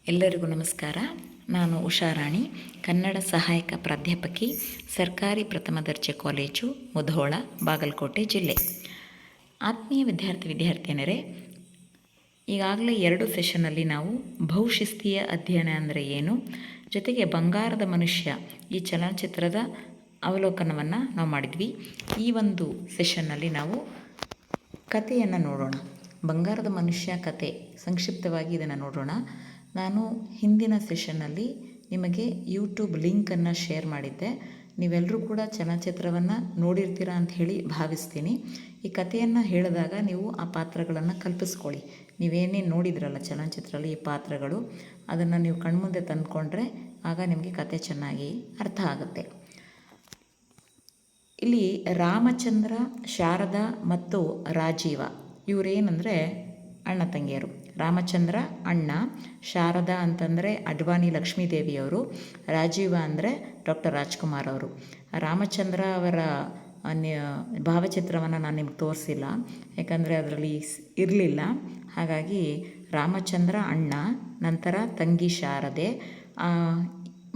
ಎಲ್ಲರಿಗೂ ನಮಸ್ಕಾರ. ನಾನು ಉಷಾರಾಣಿ, ಕನ್ನಡ ಸಹಾಯಕ ಪ್ರಾಧ್ಯಾಪಕಿ, ಸರ್ಕಾರಿ ಪ್ರಥಮ ದರ್ಜೆ ಕಾಲೇಜು, ಮುಧೋಳ, ಬಾಗಲಕೋಟೆ ಜಿಲ್ಲೆ. ಆತ್ಮೀಯ ವಿದ್ಯಾರ್ಥಿನಿಯರೇ, ಈಗಾಗಲೇ 2 ಸೆಷನ್ನಲ್ಲಿ ನಾವು ಬಹುಶಿಸ್ತೀಯ ಅಧ್ಯಯನ ಅಂದರೆ ಏನು, ಜೊತೆಗೆ ಬಂಗಾರದ ಮನುಷ್ಯ ಈ ಚಲನಚಿತ್ರದ ಅವಲೋಕನವನ್ನು ನಾವು ಮಾಡಿದ್ವಿ. ಈ ಒಂದು ಸೆಷನ್ನಲ್ಲಿ ನಾವು ಕಥೆಯನ್ನು ನೋಡೋಣ. ಬಂಗಾರದ ಮನುಷ್ಯ ಕತೆ, ಸಂಕ್ಷಿಪ್ತವಾಗಿ ಇದನ್ನು ನೋಡೋಣ. ನಾನು ಹಿಂದಿನ ಸೆಷನ್ನಲ್ಲಿ ನಿಮಗೆ ಯೂಟ್ಯೂಬ್ ಲಿಂಕನ್ನು ಶೇರ್ ಮಾಡಿದ್ದೆ. ನೀವೆಲ್ಲರೂ ಕೂಡ ಚಲನಚಿತ್ರವನ್ನು ನೋಡಿರ್ತೀರಾ ಅಂತ ಹೇಳಿ ಭಾವಿಸ್ತೀನಿ. ಈ ಕಥೆಯನ್ನು ಹೇಳಿದಾಗ ನೀವು ಆ ಪಾತ್ರಗಳನ್ನು ಕಲ್ಪಿಸ್ಕೊಳ್ಳಿ. ನೀವೇನೇನು ನೋಡಿದ್ರಲ್ಲ ಚಲನಚಿತ್ರದಲ್ಲಿ ಈ ಪಾತ್ರಗಳು, ಅದನ್ನು ನೀವು ಕಣ್ಮುಂದೆ ತಂದುಕೊಂಡ್ರೆ ಆಗ ನಿಮಗೆ ಕತೆ ಚೆನ್ನಾಗಿ ಅರ್ಥ ಆಗುತ್ತೆ. ಇಲ್ಲಿ ರಾಮಚಂದ್ರ, ಶಾರದಾ ಮತ್ತು ರಾಜೀವ ಇವರೇನೆಂದರೆ ಅಣ್ಣ ತಂಗಿಯರು. ರಾಮಚಂದ್ರ ಅಣ್ಣ, ಶಾರದಾ ಅಂತಂದರೆ ಅಡ್ವಾಣಿ ಲಕ್ಷ್ಮೀದೇವಿಯವರು, ರಾಜೀವ ಅಂದರೆ ಡಾಕ್ಟರ್ ರಾಜ್ಕುಮಾರ್ ಅವರು. ರಾಮಚಂದ್ರ ಅವರ ಭಾವಚಿತ್ರವನ್ನು ನಾನು ನಿಮ್ಗೆ ತೋರಿಸಿಲ್ಲ, ಯಾಕಂದರೆ ಅದರಲ್ಲಿ ಇರಲಿಲ್ಲ. ಹಾಗಾಗಿ ರಾಮಚಂದ್ರ ಅಣ್ಣ, ನಂತರ ತಂಗಿ ಶಾರದೆ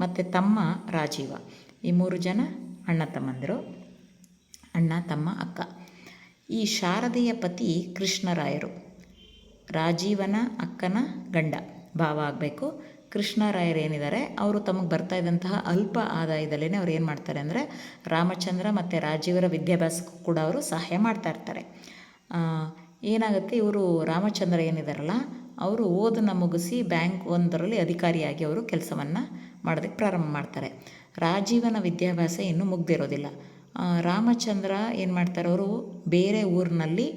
ಮತ್ತು ತಮ್ಮ ರಾಜೀವ, ಈ 3 ಜನ ಅಣ್ಣ ತಮ್ಮಂದಿರು, ಅಣ್ಣ ತಮ್ಮ ಅಕ್ಕ. ಈ ಶಾರದೆಯ ಪತಿ ಕೃಷ್ಣರಾಯರು, ರಾಜೀವನ ಅಕ್ಕನ ಗಂಡ, ಭಾವ ಆಗಬೇಕು. ಕೃಷ್ಣರಾಯರು ಏನಿದ್ದಾರೆ ಅವರು ತಮಗೆ ಬರ್ತಾ ಇದ್ದಂತಹ ಅಲ್ಪ ಆದಾಯದಲ್ಲೇ ಅವ್ರು ಏನು ಮಾಡ್ತಾರೆ ಅಂದರೆ ರಾಮಚಂದ್ರ ಮತ್ತು ರಾಜೀವರ ವಿದ್ಯಾಭ್ಯಾಸಕ್ಕೂ ಕೂಡ ಅವರು ಸಹಾಯ ಮಾಡ್ತಾ ಇರ್ತಾರೆ. ಏನಾಗುತ್ತೆ, ಇವರು ರಾಮಚಂದ್ರ ಏನಿದಾರಲ್ಲ ಅವರು ಓದನ್ನು ಮುಗಿಸಿ ಬ್ಯಾಂಕ್ ಒಂದರಲ್ಲಿ ಅಧಿಕಾರಿಯಾಗಿ ಅವರು ಕೆಲಸವನ್ನು ಮಾಡೋದಕ್ಕೆ ಪ್ರಾರಂಭ ಮಾಡ್ತಾರೆ. ರಾಜೀವನ ವಿದ್ಯಾಭ್ಯಾಸ ಇನ್ನೂ ಮುಗ್ದಿರೋದಿಲ್ಲ. ರಾಮಚಂದ್ರ ಏನು ಮಾಡ್ತಾರೆ, ಅವರು ಬೇರೆ ಊರಿನಲ್ಲಿ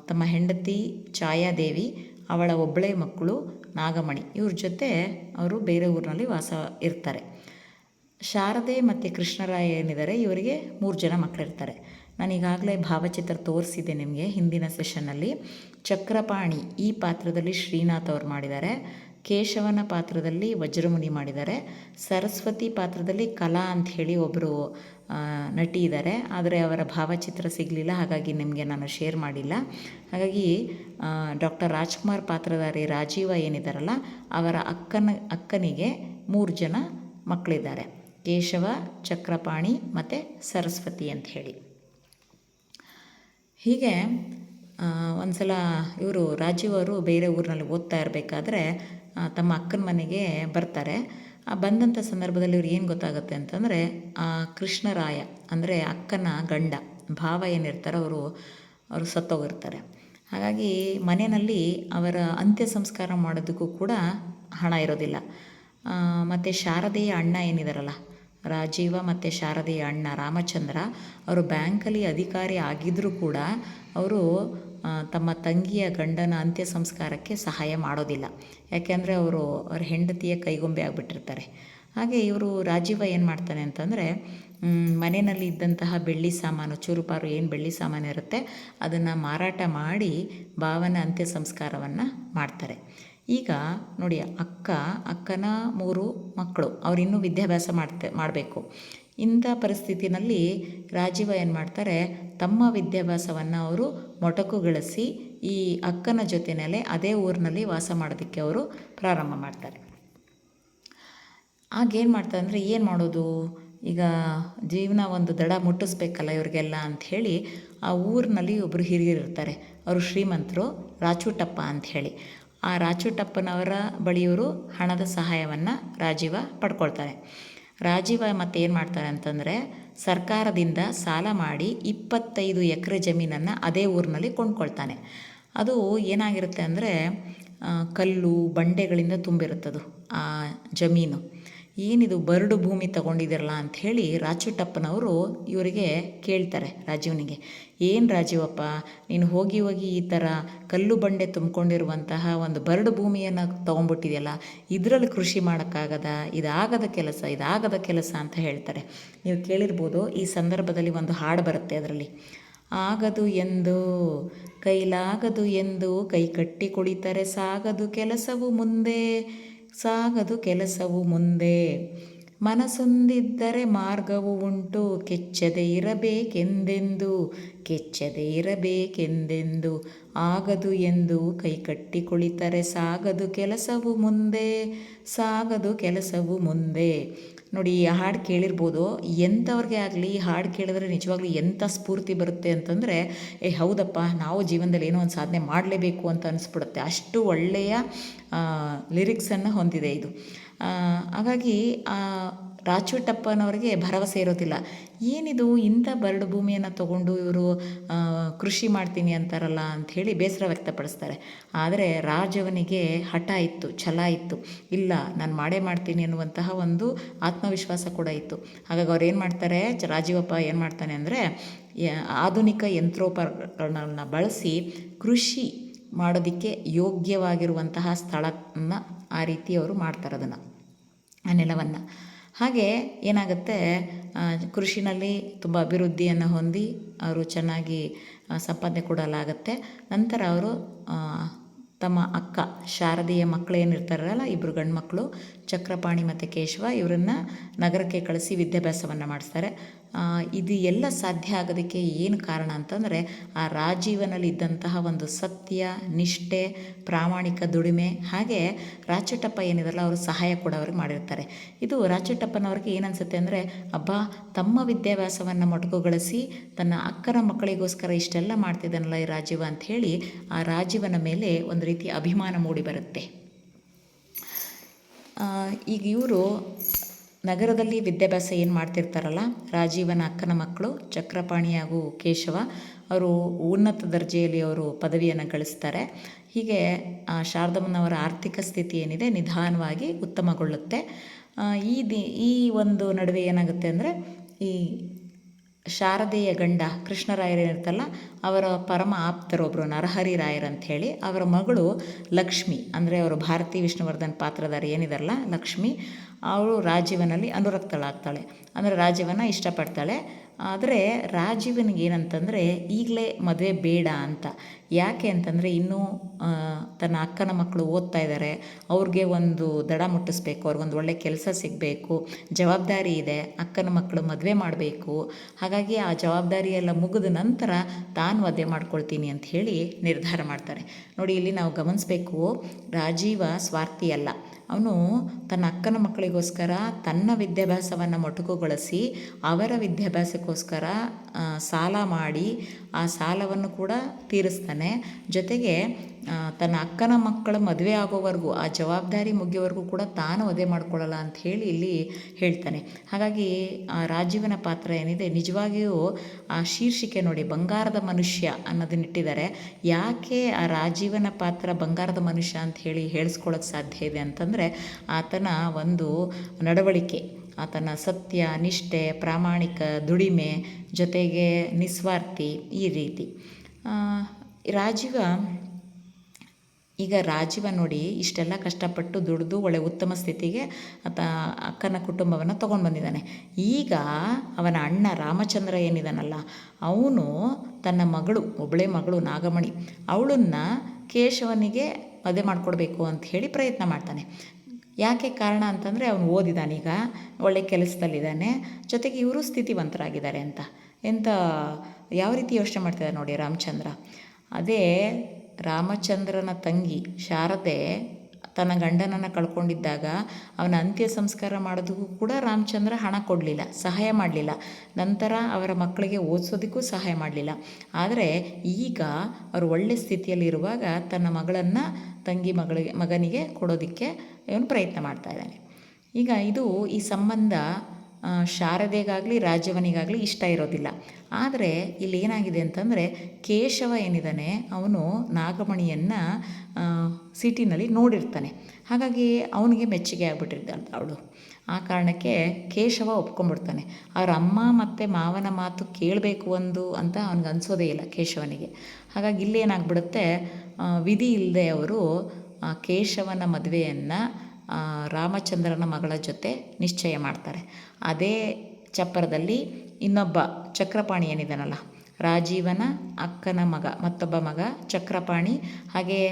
ತಮ್ಮ ಹೆಂಡತಿ ಛಾಯಾದೇವಿ, ಅವಳ ಒಬ್ಬಳೇ ಮಕ್ಕಳು ನಾಗಮಣಿ, ಇವ್ರ ಜೊತೆ ಅವರು ಬೇರೆ ಊರಿನಲ್ಲಿ ವಾಸ ಇರ್ತಾರೆ. ಶಾರದೆ ಮತ್ತು ಕೃಷ್ಣರಾಯ ಏನಿದ್ದಾರೆ ಇವರಿಗೆ 3 ಜನ ಮಕ್ಕಳಿರ್ತಾರೆ. ನಾನು ಈಗಾಗಲೇ ಭಾವಚಿತ್ರ ತೋರಿಸಿದ್ದೆ ನಿಮಗೆ ಹಿಂದಿನ ಸೆಷನ್ನಲ್ಲಿ. ಚಕ್ರಪಾಣಿ ಈ ಪಾತ್ರದಲ್ಲಿ ಶ್ರೀನಾಥ್ ಅವರು ಮಾಡಿದ್ದಾರೆ. ಕೇಶವನ ಪಾತ್ರದಲ್ಲಿ ವಜ್ರಮುನಿ ಮಾಡಿದ್ದಾರೆ. ಸರಸ್ವತಿ ಪಾತ್ರದಲ್ಲಿ ಕಲಾ ಅಂಥೇಳಿ ಒಬ್ಬರು ನಟಿ ಇದ್ದಾರೆ, ಆದರೆ ಅವರ ಭಾವಚಿತ್ರ ಸಿಗಲಿಲ್ಲ, ಹಾಗಾಗಿ ನಿಮಗೆ ನಾನು ಶೇರ್ ಮಾಡಿಲ್ಲ. ಹಾಗಾಗಿ ಡಾಕ್ಟರ್ ರಾಜ್ಕುಮಾರ್ ಪಾತ್ರಧಾರಿ ರಾಜೀವ ಏನಿದ್ದಾರಲ್ಲ ಅವರ ಅಕ್ಕನಿಗೆ 3 ಜನ ಮಕ್ಕಳಿದ್ದಾರೆ, ಕೇಶವ, ಚಕ್ರಪಾಣಿ ಮತ್ತು ಸರಸ್ವತಿ ಅಂತ ಹೇಳಿ. ಹೀಗೆ ಒಂದು ಸಲ ಇವರು ರಾಜೀವ್ ಅವರು ಬೇರೆ ಊರಿನಲ್ಲಿ ಓದ್ತಾ ಇರಬೇಕಾದ್ರೆ ತಮ್ಮ ಅಕ್ಕನ ಮನೆಗೆ ಬರ್ತಾರೆ. ಬಂದಂಥ ಸಂದರ್ಭದಲ್ಲಿ ಇವ್ರು ಏನು ಗೊತ್ತಾಗುತ್ತೆ ಅಂತಂದರೆ ಕೃಷ್ಣರಾಯ ಅಂದರೆ ಅಕ್ಕನ ಗಂಡ, ಭಾವ ಏನಿರ್ತಾರೆ ಅವರು ಸತ್ತೋಗಿರ್ತಾರೆ. ಹಾಗಾಗಿ ಮನೆಯಲ್ಲಿ ಅವರ ಅಂತ್ಯ ಸಂಸ್ಕಾರ ಮಾಡೋದಕ್ಕೂ ಕೂಡ ಹಣ ಇರೋದಿಲ್ಲ. ಮತ್ತು ಶಾರದೆಯ ಅಣ್ಣ ಏನಿದಾರಲ್ಲ, ರಾಜೀವ ಮತ್ತು ಶಾರದೆಯ ಅಣ್ಣ ರಾಮಚಂದ್ರ, ಅವರು ಬ್ಯಾಂಕಲ್ಲಿ ಅಧಿಕಾರಿ ಆಗಿದ್ದರೂ ಕೂಡ ಅವರು ತಮ್ಮ ತಂಗಿಯ ಗಂಡನ ಅಂತ್ಯ ಸಂಸ್ಕಾರಕ್ಕೆ ಸಹಾಯ ಮಾಡೋದಿಲ್ಲ. ಯಾಕೆಂದರೆ ಅವ್ರ ಹೆಂಡತಿಯ ಕೈಗೊಂಬೆ ಆಗಿಬಿಟ್ಟಿರ್ತಾರೆ. ಹಾಗೆ ಇವರು ರಾಜೀವ ಏನು ಮಾಡ್ತಾನೆ ಅಂತಂದರೆ ಮನೆಯಲ್ಲಿ ಇದ್ದಂತಹ ಬೆಳ್ಳಿ ಸಾಮಾನು, ಚೂರುಪಾರು ಏನು ಬೆಳ್ಳಿ ಸಾಮಾನು ಇರುತ್ತೆ ಅದನ್ನು ಮಾರಾಟ ಮಾಡಿ ಭಾವನ ಅಂತ್ಯ ಸಂಸ್ಕಾರವನ್ನು ಮಾಡ್ತಾರೆ. ಈಗ ನೋಡಿ, ಅಕ್ಕನ 3 ಮಕ್ಕಳು, ಅವ್ರು ಇನ್ನೂ ವಿದ್ಯಾಭ್ಯಾಸ ಮಾಡಬೇಕು. ಇಂಥ ಪರಿಸ್ಥಿತಿನಲ್ಲಿ ರಾಜೀವ ಏನು ಮಾಡ್ತಾರೆ, ತಮ್ಮ ವಿದ್ಯಾಭ್ಯಾಸವನ್ನು ಅವರು ಮೊಟಕುಗೊಳಿಸಿ ಈ ಅಕ್ಕನ ಜೊತೆಯಲ್ಲೇ ಅದೇ ಊರಿನಲ್ಲಿ ವಾಸ ಮಾಡೋದಕ್ಕೆ ಅವರು ಪ್ರಾರಂಭ ಮಾಡ್ತಾರೆ. ಆಗೇನು ಮಾಡ್ತಾರೆ ಅಂದರೆ, ಏನು ಮಾಡೋದು, ಈಗ ಜೀವನ ಒಂದು ದಡ ಮುಟ್ಟಿಸ್ಬೇಕಲ್ಲ ಇವ್ರಿಗೆಲ್ಲ ಅಂಥೇಳಿ ಆ ಊರಿನಲ್ಲಿ ಒಬ್ಬರು ಹಿರಿಯರು ಇರ್ತಾರೆ. ಅವರು ಶ್ರೀಮಂತರು, ರಾಚುಟಪ್ಪ ಅಂಥೇಳಿ. ಆ ರಾಚುಟಪ್ಪನವರ ಬಳಿಯವರು ಹಣದ ಸಹಾಯವನ್ನು ರಾಜೀವ ಪಡ್ಕೊಳ್ತಾರೆ. ರಾಜೀವ ಮತ್ತು ಏನು ಮಾಡ್ತಾರೆ ಅಂತಂದರೆ ಸರ್ಕಾರದಿಂದ ಸಾಲ ಮಾಡಿ 25 ಎಕರೆ ಜಮೀನನ್ನು ಅದೇ ಊರಿನಲ್ಲಿ ಕೊಂಡ್ಕೊಳ್ತಾನೆ. ಅದು ಏನಾಗಿರುತ್ತೆ ಅಂದರೆ ಕಲ್ಲು ಬಂಡೆಗಳಿಂದ ತುಂಬಿರುತ್ತದು ಆ ಜಮೀನು. ಏನಿದು ಬರಡು ಭೂಮಿ ತಗೊಂಡಿದ್ದೀರಲ್ಲ ಅಂಥೇಳಿ ರಾಚುಟಪ್ಪನವರು ಇವರಿಗೆ ಕೇಳ್ತಾರೆ, ರಾಜೀವನಿಗೆ. ಏನು ರಾಜೀವಪ್ಪ, ನೀನು ಹೋಗಿ ಈ ಥರ ಕಲ್ಲು ಬಂಡೆ ತುಂಬಿಕೊಂಡಿರುವಂತಹ ಒಂದು ಬರಡು ಭೂಮಿಯನ್ನು ತೊಗೊಂಡ್ಬಿಟ್ಟಿದೆಯಲ್ಲ, ಇದರಲ್ಲಿ ಕೃಷಿ ಮಾಡೋಕ್ಕಾಗದ, ಇದಾಗದ ಕೆಲಸ ಅಂತ ಹೇಳ್ತಾರೆ. ನೀವು ಕೇಳಿರ್ಬೋದು, ಈ ಸಂದರ್ಭದಲ್ಲಿ ಒಂದು ಹಾಡು ಬರುತ್ತೆ ಅದರಲ್ಲಿ. ಆಗದು ಎಂದು ಕೈಲಾಗದು ಎಂದು ಕೈ ಕಟ್ಟಿ ಕುಳಿತರೆ ಸಾಗದು ಕೆಲಸವು ಮುಂದೆ ಮನಸೊಂದಿದ್ದರೆ ಮಾರ್ಗವು ಉಂಟು ಕೆಚ್ಚದೆ ಇರಬೇಕೆಂದೆಂದು ಕೆಚ್ಚದೆ ಇರಬೇಕೆಂದೆಂದು ಆಗದು ಎಂದು ಕೈಕಟ್ಟಿ ಕುಳಿತರೆ ಸಾಗದು ಕೆಲಸವು ಮುಂದೆ, ಸಾಗದು ಕೆಲಸವು ಮುಂದೆ. ನೋಡಿ, ಈ ಹಾಡು ಕೇಳಿರ್ಬೋದು. ಎಂಥವ್ರಿಗೆ ಆಗಲಿ ಈ ಹಾಡು ಕೇಳಿದ್ರೆ ನಿಜವಾಗ್ಲೂ ಎಂಥ ಸ್ಫೂರ್ತಿ ಬರುತ್ತೆ ಅಂತಂದರೆ, ಹೌದಪ್ಪ, ನಾವು ಜೀವನದಲ್ಲಿ ಏನೋ ಒಂದು ಸಾಧನೆ ಮಾಡಲೇಬೇಕು ಅಂತ ಅನಿಸ್ಬಿಡುತ್ತೆ. ಅಷ್ಟು ಒಳ್ಳೆಯ ಲಿರಿಕ್ಸನ್ನು ಹೊಂದಿದೆ ಇದು. ಹಾಗಾಗಿ ರಾಚುಟಪ್ಪನವರಿಗೆ ಭರವಸೆ ಇರೋದಿಲ್ಲ. ಏನಿದು ಇಂಥ ಬರಡು ಭೂಮಿಯನ್ನು ತಗೊಂಡು ಇವರು ಕೃಷಿ ಮಾಡ್ತೀನಿ ಅಂತಾರಲ್ಲ ಅಂಥೇಳಿ ಬೇಸರ ವ್ಯಕ್ತಪಡಿಸ್ತಾರೆ. ಆದರೆ ರಾಜವನಿಗೆ ಹಠ ಇತ್ತು, ಛಲ ಇತ್ತು. ಇಲ್ಲ, ನಾನು ಮಾಡೇ ಮಾಡ್ತೀನಿ ಅನ್ನುವಂತಹ ಒಂದು ಆತ್ಮವಿಶ್ವಾಸ ಕೂಡ ಇತ್ತು. ಹಾಗಾಗಿ ಅವ್ರು ಏನು ಮಾಡ್ತಾರೆ, ರಾಜೀವಪ್ಪ ಏನು ಮಾಡ್ತಾನೆ ಅಂದರೆ, ಆಧುನಿಕ ಯಂತ್ರೋಪಕರಣಗಳನ್ನ ಬಳಸಿ ಕೃಷಿ ಮಾಡೋದಕ್ಕೆ ಯೋಗ್ಯವಾಗಿರುವಂತಹ ಸ್ಥಳವನ್ನು ಆ ರೀತಿ ಅವರು ಮಾಡ್ತಾರೆ, ಅದನ್ನು, ಆ ನೆಲವನ್ನು. ಹಾಗೆ ಏನಾಗುತ್ತೆ, ಕೃಷಿನಲ್ಲಿ ತುಂಬ ಅಭಿವೃದ್ಧಿಯನ್ನು ಹೊಂದಿ ಅವರು ಚೆನ್ನಾಗಿ ಸಂಪಾದನೆ ಕೊಡಲಾಗುತ್ತೆ. ನಂತರ ಅವರು ತಮ್ಮ ಅಕ್ಕ ಶಾರದೆಯ ಮಕ್ಕಳು ಏನಿರ್ತಾರಲ್ಲ, ಇಬ್ಬರು ಗಂಡು ಮಕ್ಕಳು ಚಕ್ರಪಾಣಿ ಮತ್ತು ಕೇಶವ, ಇವರನ್ನು ನಗರಕ್ಕೆ ಕಳಿಸಿ ವಿದ್ಯಾಭ್ಯಾಸವನ್ನು ಮಾಡಿಸ್ತಾರೆ. ಇದು ಎಲ್ಲ ಸಾಧ್ಯ ಆಗೋದಕ್ಕೆ ಏನು ಕಾರಣ ಅಂತಂದರೆ, ಆ ರಾಜೀವನಲ್ಲಿ ಇದ್ದಂತಹ ಒಂದು ಸತ್ಯ, ನಿಷ್ಠೆ, ಪ್ರಾಮಾಣಿಕ ದುಡಿಮೆ, ಹಾಗೆ ರಾಚುಟಪ್ಪ ಏನಿದಾರಲ್ಲ ಅವರು ಸಹಾಯ ಕೂಡ ಅವ್ರಿಗೆ ಮಾಡಿರ್ತಾರೆ. ಇದು ರಾಚುಟಪ್ಪನವ್ರಿಗೆ ಏನನ್ಸುತ್ತೆ ಅಂದರೆ, ಅಬ್ಬಾ, ತಮ್ಮ ವಿದ್ಯಾಭ್ಯಾಸವನ್ನು ಮೊಟಕುಗೊಳಿಸಿ ತನ್ನ ಅಕ್ಕನ ಮಕ್ಕಳಿಗೋಸ್ಕರ ಇಷ್ಟೆಲ್ಲ ಮಾಡ್ತಿದ್ದಾನಲ್ಲ ಈ ರಾಜೀವ ಅಂಥೇಳಿ ಆ ರಾಜೀವನ ಮೇಲೆ ಒಂದು ರೀತಿ ಅಭಿಮಾನ ಮೂಡಿ ಬರುತ್ತೆ. ಈಗ ಇವರು ನಗರದಲ್ಲಿ ವಿದ್ಯಾಭ್ಯಾಸ ಏನು ಮಾಡ್ತಿರ್ತಾರಲ್ಲ, ರಾಜೀವನ ಅಕ್ಕನ ಮಕ್ಕಳು ಚಕ್ರಪಾಣಿ ಹಾಗೂ ಕೇಶವ, ಅವರು ಉನ್ನತ ದರ್ಜೆಯಲ್ಲಿ ಅವರು ಪದವಿಯನ್ನು ಗಳಿಸ್ತಾರೆ. ಹೀಗೆ ಶಾರದಮ್ಮನವರ ಆರ್ಥಿಕ ಸ್ಥಿತಿ ಏನಿದೆ ನಿಧಾನವಾಗಿ ಉತ್ತಮಗೊಳ್ಳುತ್ತೆ. ಈ ಒಂದು ನಡುವೆ ಏನಾಗುತ್ತೆ ಅಂದರೆ, ಈ ಶಾರದೆಯ ಗಂಡ ಕೃಷ್ಣರಾಯರೇನಿರ್ತಲ್ಲ, ಅವರ ಪರಮ ಆಪ್ತರೊಬ್ಬರು ನರಹರಿ ರಾಯರಂಥೇಳಿ, ಅವರ ಮಗಳು ಲಕ್ಷ್ಮಿ, ಅಂದರೆ ಅವರು ಭಾರತಿ ವಿಷ್ಣುವರ್ಧನ್ ಪಾತ್ರಧಾರಿ ಏನಿದಾರಲ್ಲ ಲಕ್ಷ್ಮಿ, ಅವಳು ರಾಜೀವನಲ್ಲಿ ಅನುರಕ್ತಳಾಗ್ತಾಳೆ. ಅಂದರೆ ರಾಜೀವನ ಇಷ್ಟಪಡ್ತಾಳೆ. ಆದರೆ ರಾಜೀವನಿಗೆ ಏನಂತಂದರೆ, ಈಗಲೇ ಮದುವೆ ಬೇಡ ಅಂತ. ಯಾಕೆ ಅಂತಂದರೆ, ಇನ್ನೂ ತನ್ನ ಅಕ್ಕನ ಮಕ್ಕಳು ಓದ್ತಾ ಇದ್ದಾರೆ, ಅವ್ರಿಗೆ ಒಂದು ದಡ ಮುಟ್ಟಿಸ್ಬೇಕು, ಅವ್ರಿಗೊಂದು ಒಳ್ಳೆ ಕೆಲಸ ಸಿಗಬೇಕು, ಜವಾಬ್ದಾರಿ ಇದೆ, ಅಕ್ಕನ ಮಕ್ಕಳು ಮದುವೆ ಮಾಡಬೇಕು. ಹಾಗಾಗಿ ಆ ಜವಾಬ್ದಾರಿ ಎಲ್ಲ ಮುಗಿದ ನಂತರ ತಾನು ಮದುವೆ ಮಾಡ್ಕೊಳ್ತೀನಿ ಅಂತ ಹೇಳಿ ನಿರ್ಧಾರ ಮಾಡ್ತಾರೆ. ನೋಡಿ, ಇಲ್ಲಿ ನಾವು ಗಮನಿಸಬೇಕು, ರಾಜೀವ ಸ್ವಾರ್ಥಿ ಅಲ್ಲ. ಅವನು ತನ್ನ ಅಕ್ಕನ ಮಕ್ಕಳಿಗೋಸ್ಕರ ತನ್ನ ವಿದ್ಯಾಭ್ಯಾಸವನ್ನು ಮೊಟಕುಗೊಳಿಸಿ ಅವರ ವಿದ್ಯಾಭ್ಯಾಸಕ್ಕೋಸ್ಕರ ಸಾಲ ಮಾಡಿ ಆ ಸಾಲವನ್ನು ಕೂಡ ತೀರಿಸ್ತಾನೆ. ಜೊತೆಗೆ ತನ್ನ ಅಕ್ಕನ ಮಕ್ಕಳ ಮದುವೆ ಆಗೋವರೆಗೂ, ಆ ಜವಾಬ್ದಾರಿ ಮುಗಿಯೋವರೆಗೂ ಕೂಡ ತಾನು ಮದುವೆ ಮಾಡ್ಕೊಳ್ಳಲ್ಲ ಅಂತ ಹೇಳಿ ಇಲ್ಲಿ ಹೇಳ್ತಾನೆ. ಹಾಗಾಗಿ ಆ ರಾಜೀವನ ಪಾತ್ರ ಏನಿದೆ, ನಿಜವಾಗಿಯೂ ಆ ಶೀರ್ಷಿಕೆ ನೋಡಿ, ಬಂಗಾರದ ಮನುಷ್ಯ ಅನ್ನೋದನ್ನಿಟ್ಟಿದ್ದಾರೆ. ಯಾಕೆ ಆ ರಾಜೀವನ ಪಾತ್ರ ಬಂಗಾರದ ಮನುಷ್ಯ ಅಂತ ಹೇಳಿ ಹೇಳಿಸ್ಕೊಳ್ಳೋಕ್ಕೆ ಸಾಧ್ಯ ಇದೆ ಅಂತಂದರೆ, ಆತನ ಒಂದು ನಡವಳಿಕೆ, ಆತನ ಸತ್ಯ, ನಿಷ್ಠೆ, ಪ್ರಾಮಾಣಿಕ ದುಡಿಮೆ, ಜೊತೆಗೆ ನಿಸ್ವಾರ್ಥಿ, ಈ ರೀತಿ. ರಾಜೀವ ನೋಡಿ ಇಷ್ಟೆಲ್ಲ ಕಷ್ಟಪಟ್ಟು ದುಡಿದು ಒಳ್ಳೆ ಉತ್ತಮ ಸ್ಥಿತಿಗೆ ಅಕ್ಕನ ಕುಟುಂಬವನ್ನು ತೊಗೊಂಡು ಬಂದಿದ್ದಾನೆ. ಈಗ ಅವನ ಅಣ್ಣ ರಾಮಚಂದ್ರ ಏನಿದಾನಲ್ಲ, ಅವನು ತನ್ನ ಮಗಳು, ಒಬ್ಬಳೇ ಮಗಳು ನಾಗಮಣಿ, ಅವಳನ್ನು ಕೇಶವನಿಗೆ ಮದುವೆ ಮಾಡಿಕೊಡ್ಬೇಕು ಅಂತ ಹೇಳಿ ಪ್ರಯತ್ನ ಮಾಡ್ತಾನೆ. ಯಾಕೆ ಕಾರಣ ಅಂತಂದರೆ, ಅವನು ಓದಿದ್ದಾನೆ, ಈಗ ಒಳ್ಳೆ ಕೆಲಸದಲ್ಲಿದ್ದಾನೆ, ಜೊತೆಗೆ ಇವರು ಸ್ಥಿತಿವಂತರಾಗಿದ್ದಾರೆ ಅಂತ. ಯಾವ ರೀತಿ ಯೋಚನೆ ಮಾಡ್ತಿದ್ದಾರೆ ನೋಡಿ ರಾಮಚಂದ್ರ. ಅದೇ ರಾಮಚಂದ್ರನ ತಂಗಿ ಶಾರದೆ ತನ್ನ ಗಂಡನನ್ನು ಕಳ್ಕೊಂಡಿದ್ದಾಗ ಅವನ ಅಂತ್ಯ ಸಂಸ್ಕಾರ ಮಾಡೋದಕ್ಕೂ ಕೂಡ ರಾಮಚಂದ್ರ ಹಣ ಕೊಡಲಿಲ್ಲ, ಸಹಾಯ ಮಾಡಲಿಲ್ಲ. ನಂತರ ಅವರ ಮಕ್ಕಳಿಗೆ ಓದಿಸೋದಕ್ಕೂ ಸಹಾಯ ಮಾಡಲಿಲ್ಲ. ಆದರೆ ಈಗ ಅವರು ಒಳ್ಳೆ ಸ್ಥಿತಿಯಲ್ಲಿರುವಾಗ ತನ್ನ ಮಗಳನ್ನು ಮಗನಿಗೆ ಕೊಡೋದಕ್ಕೆ ಇವನು ಪ್ರಯತ್ನ ಮಾಡ್ತಾ ಇದ್ದಾನೆ. ಈಗ ಈ ಸಂಬಂಧ ಶಾರದೆಗಾಗಲಿ ರಾಜವನಿಗಾಗಲಿ ಇಷ್ಟ ಇರೋದಿಲ್ಲ. ಆದರೆ ಇಲ್ಲಿ ಏನಾಗಿದೆ ಅಂತಂದರೆ, ಕೇಶವ ಏನಿದ್ದಾನೆ ಅವನು ನಾಗಮಣಿಯನ್ನು ಸಿಟಿನಲ್ಲಿ ನೋಡಿರ್ತಾನೆ. ಹಾಗಾಗಿ ಅವನಿಗೆ ಮೆಚ್ಚುಗೆ ಆಗ್ಬಿಟ್ಟಿರ್ತಾಳೆ ಅವಳು. ಆ ಕಾರಣಕ್ಕೆ ಕೇಶವ ಒಪ್ಕೊಂಡ್ಬಿಡ್ತಾನೆ. ಅವ್ರ ಅಮ್ಮ ಮತ್ತು ಮಾವನ ಮಾತು ಕೇಳಬೇಕು ಅಂತ ಅವ್ನಿಗೆ ಅನಿಸೋದೇ ಇಲ್ಲ ಕೇಶವನಿಗೆ. ಹಾಗಾಗಿ ಇಲ್ಲೇನಾಗ್ಬಿಡುತ್ತೆ, ವಿಧಿ ಇಲ್ಲದೆ ಅವರು ಕೇಶವನ ಮದುವೆಯನ್ನು ರಾಮಚಂದ್ರನ ಮಗಳ ಜೊತೆ ನಿಶ್ಚಯ ಮಾಡ್ತಾರೆ. ಅದೇ ಚಪ್ಪರದಲ್ಲಿ ಇನ್ನೊಬ್ಬ ಚಕ್ರಪಾಣಿ ಏನಿದ್ದಾನಲ್ಲ, ರಾಜೀವನ ಅಕ್ಕನ ಮಗ, ಮತ್ತೊಬ್ಬ ಮಗ ಚಕ್ರಪಾಣಿ, ಹಾಗೆಯೇ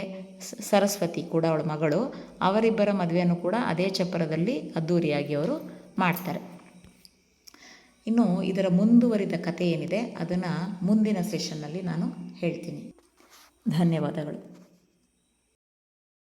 ಸರಸ್ವತಿ ಕೂಡ ಅವಳ ಮಗಳು, ಅವರಿಬ್ಬರ ಮದುವೆಯನ್ನು ಕೂಡ ಅದೇ ಚಪ್ಪರದಲ್ಲಿ ಅದ್ಧೂರಿಯಾಗಿ ಅವರು ಮಾಡ್ತಾರೆ. ಇನ್ನು ಇದರ ಮುಂದುವರಿದ ಕಥೆ ಏನಿದೆ ಅದನ್ನು ಮುಂದಿನ ಸೆಷನ್ನಲ್ಲಿ ನಾನು ಹೇಳ್ತೀನಿ. ಧನ್ಯವಾದಗಳು.